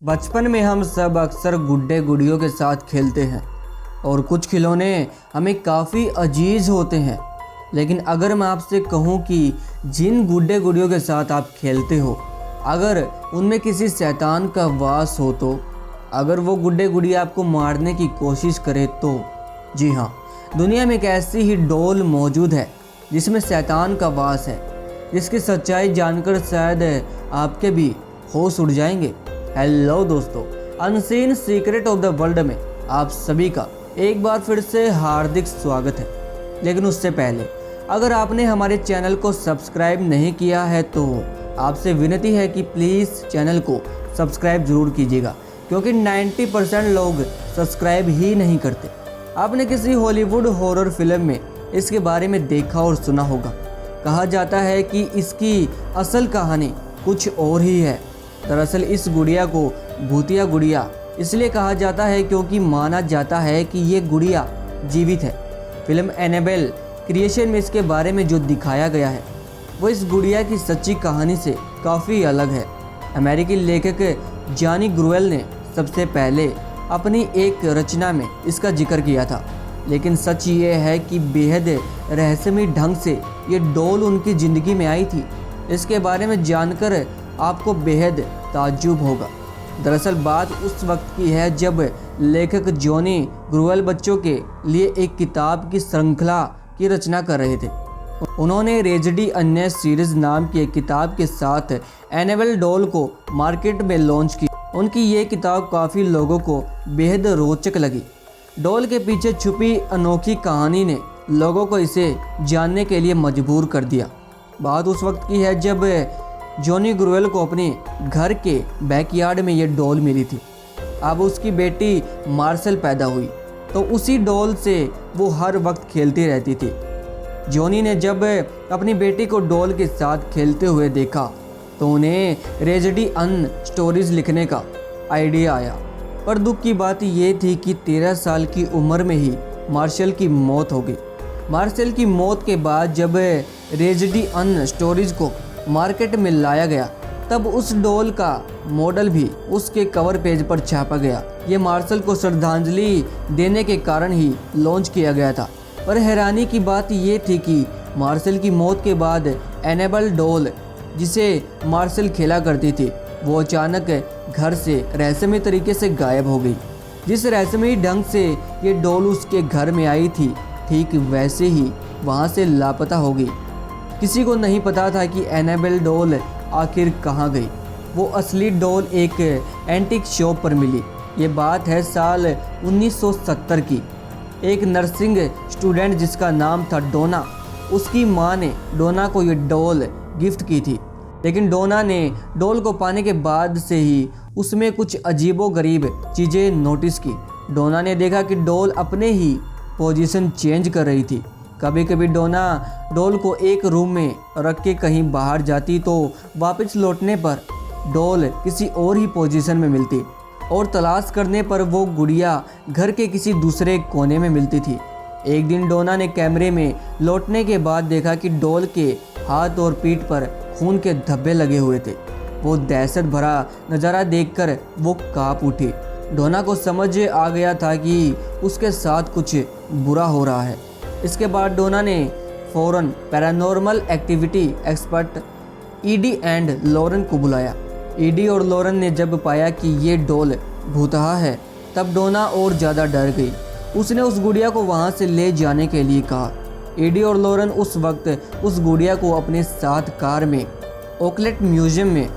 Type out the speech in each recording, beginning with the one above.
बचपन में हम सब अक्सर गुड्डे गुड़ियों के साथ खेलते हैं और कुछ खिलौने हमें काफ़ी अजीज होते हैं। लेकिन अगर मैं आपसे कहूं कि जिन गुड्डे गुड़ियों के साथ आप खेलते हो, अगर उनमें किसी शैतान का वास हो, तो अगर वो गुड्डे गुड़िया आपको मारने की कोशिश करे तो जी हाँ, दुनिया में एक ऐसी ही डॉल मौजूद है जिसमें शैतान का वास है, जिसकी सच्चाई जानकर शायद आपके भी होश उड़ जाएंगे। हेलो दोस्तों, unseen secret of the world में आप सभी का एक बार फिर से हार्दिक स्वागत है। लेकिन उससे पहले अगर आपने हमारे चैनल को सब्सक्राइब नहीं किया है तो आपसे विनती है कि प्लीज़ चैनल को सब्सक्राइब ज़रूर कीजिएगा, क्योंकि 90% लोग सब्सक्राइब ही नहीं करते। आपने किसी हॉलीवुड हॉरर फिल्म में इसके बारे में देखा और सुना होगा। कहा जाता है कि इसकी असल कहानी कुछ और ही है। दरअसल इस गुड़िया को भूतिया गुड़िया इसलिए कहा जाता है क्योंकि माना जाता है कि ये गुड़िया जीवित है। फिल्म एनाबेल क्रिएशन में इसके बारे में जो दिखाया गया है वो इस गुड़िया की सच्ची कहानी से काफ़ी अलग है। अमेरिकी लेखक जॉनी ग्रुएल ने सबसे पहले अपनी एक रचना में इसका जिक्र किया था। लेकिन सच ये है कि बेहद रहस्यमयी ढंग से ये डॉल उनकी ज़िंदगी में आई थी। इसके बारे में जानकर आपको बेहद ताज्जुब होगा। दरअसल बात उस वक्त की है जब लेखक जॉनी ग्रुएल बच्चों के लिए एक किताब की श्रृंखला की रचना कर रहे थे। उन्होंने रेजडी अन्य सीरीज नाम की एक किताब के साथ एनाबेल डॉल को मार्केट में लॉन्च की। उनकी ये किताब काफ़ी लोगों को बेहद रोचक लगी। डॉल के पीछे छुपी अनोखी कहानी ने लोगों को इसे जानने के लिए मजबूर कर दिया। बात उस वक्त की है जब जॉनी ग्रुएल को अपने घर के बैकयार्ड में ये डॉल मिली थी। अब उसकी बेटी मार्शल पैदा हुई तो उसी डॉल से वो हर वक्त खेलती रहती थी। जॉनी ने जब अपनी बेटी को डॉल के साथ खेलते हुए देखा तो उन्हें रेजडी अन स्टोरीज लिखने का आइडिया आया। पर दुख की बात ये थी कि 13 साल की उम्र में ही मार्शल की मौत हो गई। मार्शल की मौत के बाद जब रेजडी अन स्टोरीज को मार्केट में लाया गया तब उस डॉल का मॉडल भी उसके कवर पेज पर छापा गया। ये मार्शल को श्रद्धांजलि देने के कारण ही लॉन्च किया गया था। पर हैरानी की बात ये थी कि मार्शल की मौत के बाद एनाबेल डॉल जिसे मार्शल खेला करती थी वो अचानक घर से रहस्यमयी तरीके से गायब हो गई। जिस रहस्यमयी ढंग से ये डॉल उसके घर में आई थी, ठीक वैसे ही वहाँ से लापता हो गई। किसी को नहीं पता था कि एनाबेल डॉल आखिर कहाँ गई। वो असली डॉल एक एंटीक शॉप पर मिली। ये बात है साल 1970 की। एक नर्सिंग स्टूडेंट जिसका नाम था डोना, उसकी माँ ने डोना को ये डॉल गिफ्ट की थी। लेकिन डोना ने डॉल को पाने के बाद से ही उसमें कुछ अजीबोगरीब चीज़ें नोटिस की। डोना ने देखा कि डॉल अपने ही पोजीशन चेंज कर रही थी। कभी कभी डोना डॉल को एक रूम में रख के कहीं बाहर जाती तो वापस लौटने पर डॉल किसी और ही पोजीशन में मिलती और तलाश करने पर वो गुड़िया घर के किसी दूसरे कोने में मिलती थी। एक दिन डोना ने कैमरे में लौटने के बाद देखा कि डॉल के हाथ और पीठ पर खून के धब्बे लगे हुए थे। वो दहशत भरा नज़ारा देखकर वो काँप उठी। डोना को समझ आ गया था कि उसके साथ कुछ बुरा हो रहा है। इसके बाद डोना ने फ़ौरन paranormal activity expert Ed and Lorraine को बुलाया। ईडी और लॉरेन ने जब पाया कि ये डॉल भूतहा है तब डोना और ज़्यादा डर गई। उसने उस गुड़िया को वहाँ से ले जाने के लिए कहा। ईडी और लॉरेन उस वक्त उस गुड़िया को अपने साथ कार में ओकलेट म्यूजियम में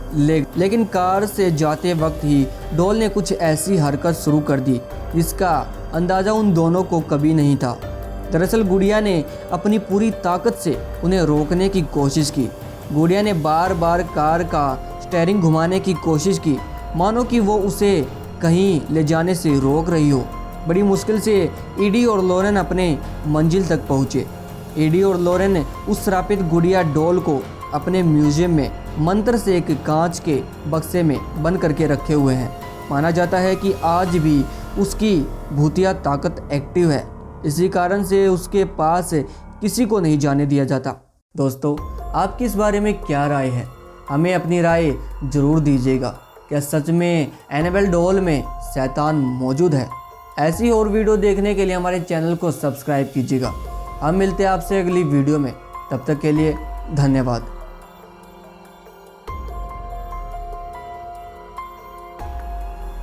लेकिन कार से जाते वक्त ही डॉल ने कुछ ऐसी हरकत शुरू कर दी जिसका अंदाज़ा उन दोनों को कभी नहीं था। दरअसल गुड़िया ने अपनी पूरी ताकत से उन्हें रोकने की कोशिश की। गुड़िया ने बार बार कार का स्टीयरिंग घुमाने की कोशिश की, मानो कि वो उसे कहीं ले जाने से रोक रही हो। बड़ी मुश्किल से ईडी और लॉरेन अपने मंजिल तक पहुँचे। ईडी और लॉरेन उस श्रापित गुड़िया डॉल को अपने म्यूजियम में मंत्र से एक कांच के बक्से में बंद करके रखे हुए हैं। माना जाता है कि आज भी उसकी भूतिया ताकत एक्टिव है। इसी कारण से उसके पास किसी को नहीं जाने दिया जाता। दोस्तों, आपकी इस बारे में क्या राय है? हमें अपनी राय ज़रूर दीजिएगा। क्या सच में एनाबेल डॉल में शैतान मौजूद है? ऐसी और वीडियो देखने के लिए हमारे चैनल को सब्सक्राइब कीजिएगा। हम मिलते हैं आपसे अगली वीडियो में, तब तक के लिए धन्यवाद।